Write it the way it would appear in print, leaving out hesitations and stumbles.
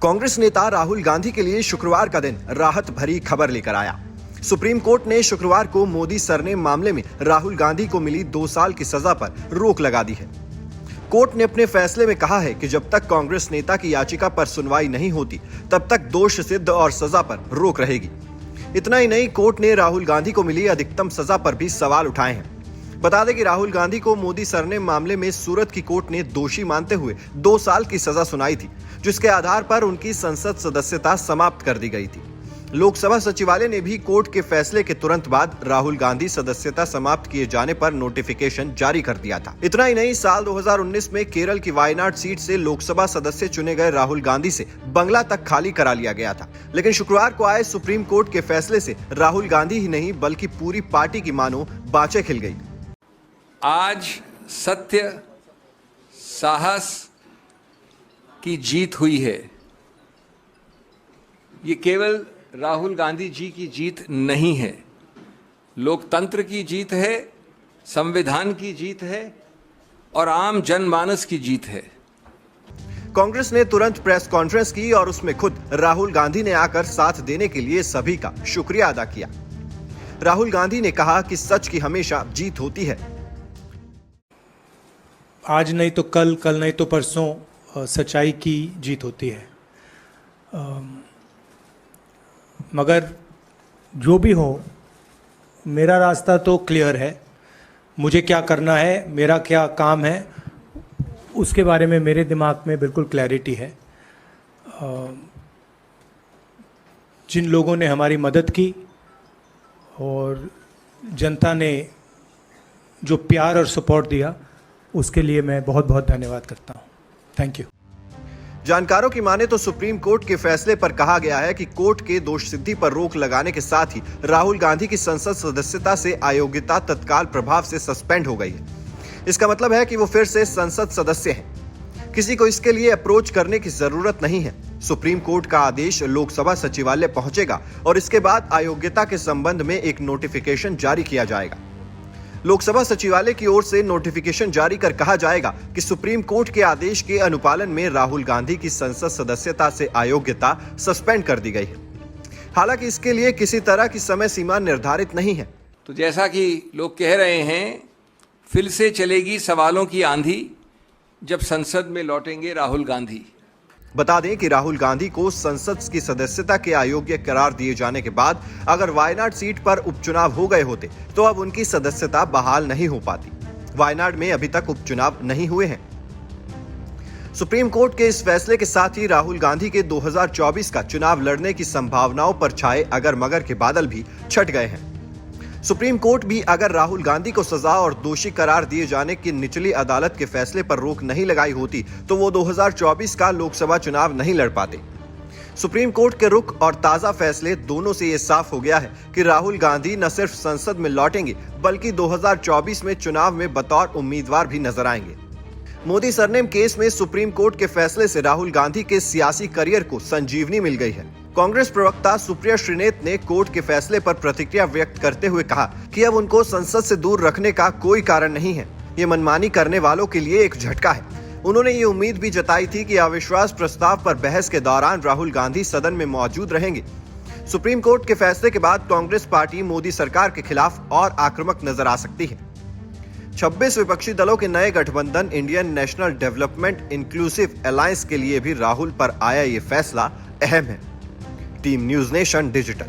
कांग्रेस नेता राहुल गांधी के लिए शुक्रवार का दिन राहत भरी खबर लेकर आया। सुप्रीम कोर्ट ने शुक्रवार को मोदी सरनेम मामले में राहुल गांधी को मिली 2 साल की सजा पर रोक लगा दी है। कोर्ट ने अपने फैसले में कहा है कि जब तक कांग्रेस नेता की याचिका पर सुनवाई नहीं होती तब तक दोष सिद्ध और सजा पर रोक रहेगी। इतना ही नहीं, कोर्ट ने राहुल गांधी को मिली अधिकतम सजा पर भी सवाल उठाए हैं। बता दें कि राहुल गांधी को मोदी सरनेम मामले में सूरत की कोर्ट ने दोषी मानते हुए 2 साल की सजा सुनाई थी, जिसके आधार पर उनकी संसद सदस्यता समाप्त कर दी गई थी। लोकसभा सचिवालय ने भी कोर्ट के फैसले के तुरंत बाद राहुल गांधी सदस्यता समाप्त किए जाने पर नोटिफिकेशन जारी कर दिया था। इतना ही नहीं, साल 2019 में केरल की वायनाड सीट से लोकसभा सदस्य चुने गए राहुल गांधी से बंगला तक खाली करा लिया गया था। लेकिन शुक्रवार को आए सुप्रीम कोर्ट के फैसले से राहुल गांधी ही नहीं बल्कि पूरी पार्टी की मानो बाँचें खिल गई। आज सत्य साहस की जीत हुई है। ये केवल राहुल गांधी जी की जीत नहीं है, लोकतंत्र की जीत है, संविधान की जीत है और आम जनमानस की जीत है। कांग्रेस ने तुरंत प्रेस कॉन्फ्रेंस की और उसमें खुद राहुल गांधी ने आकर साथ देने के लिए सभी का शुक्रिया अदा किया। राहुल गांधी ने कहा कि सच की हमेशा जीत होती है। आज नहीं तो कल, कल नहीं तो परसों सच्चाई की जीत होती है। मगर जो भी हो, मेरा रास्ता तो क्लियर है। मुझे क्या करना है, मेरा क्या काम है, उसके बारे में मेरे दिमाग में बिल्कुल क्लैरिटी है। जिन लोगों ने हमारी मदद की और जनता ने जो प्यार और सपोर्ट दिया, उसके लिए मैं बहुत बहुत धन्यवाद करता हूँ। Thank you. जानकारों की माने तो सुप्रीम कोर्ट के फैसले पर कहा गया है कि कोर्ट के दोष सिद्धि पर रोक लगाने के साथ ही राहुल गांधी की संसद सदस्यता से अयोग्यता तत्काल प्रभाव से सस्पेंड हो गई है। इसका मतलब है कि वो फिर से संसद सदस्य हैं। किसी को इसके लिए अप्रोच करने की जरूरत नहीं है। सुप्रीम कोर्ट का आदेश लोकसभा सचिवालय पहुंचेगा और इसके बाद अयोग्यता के संबंध में एक नोटिफिकेशन जारी किया जाएगा। लोकसभा सचिवालय की ओर से नोटिफिकेशन जारी कर कहा जाएगा कि सुप्रीम कोर्ट के आदेश के अनुपालन में राहुल गांधी की संसद सदस्यता से अयोग्यता सस्पेंड कर दी गई है। हालांकि इसके लिए किसी तरह की समय सीमा निर्धारित नहीं है। तो जैसा कि लोग कह रहे हैं, फिर से चलेगी सवालों की आंधी जब संसद में लौटेंगे राहुल गांधी। बता दें कि राहुल गांधी को संसद की सदस्यता के अयोग्य करार दिए जाने के बाद अगर वायनाड सीट पर उपचुनाव हो गए होते तो अब उनकी सदस्यता बहाल नहीं हो पाती। वायनाड में अभी तक उपचुनाव नहीं हुए हैं। सुप्रीम कोर्ट के इस फैसले के साथ ही राहुल गांधी के 2024 का चुनाव लड़ने की संभावनाओं पर छाए अगर मगर के बादल भी छट गए हैं। सुप्रीम कोर्ट भी अगर राहुल गांधी को सजा और दोषी करार दिए जाने की निचली अदालत के फैसले पर रोक नहीं लगाई होती तो वो 2024 का लोकसभा चुनाव नहीं लड़ पाते। सुप्रीम कोर्ट के रुख और ताजा फैसले दोनों से ये साफ हो गया है कि राहुल गांधी न सिर्फ संसद में लौटेंगे बल्कि 2024 में चुनाव में बतौर उम्मीदवार भी नजर आएंगे। मोदी सरनेम केस में सुप्रीम कोर्ट के फैसले से राहुल गांधी के सियासी करियर को संजीवनी मिल गई है। कांग्रेस प्रवक्ता सुप्रिया श्रीनेत ने कोर्ट के फैसले पर प्रतिक्रिया व्यक्त करते हुए कहा कि अब उनको संसद से दूर रखने का कोई कारण नहीं है। ये मनमानी करने वालों के लिए एक झटका है। उन्होंने ये उम्मीद भी जताई थी कि अविश्वास प्रस्ताव पर बहस के दौरान राहुल गांधी सदन में मौजूद रहेंगे। सुप्रीम कोर्ट के फैसले के बाद कांग्रेस पार्टी मोदी सरकार के खिलाफ और आक्रामक नजर आ सकती है। 26 विपक्षी दलों के नए गठबंधन Indian national development inclusive alliance के लिए भी राहुल पर आया ये फैसला अहम है। Team news nation digital.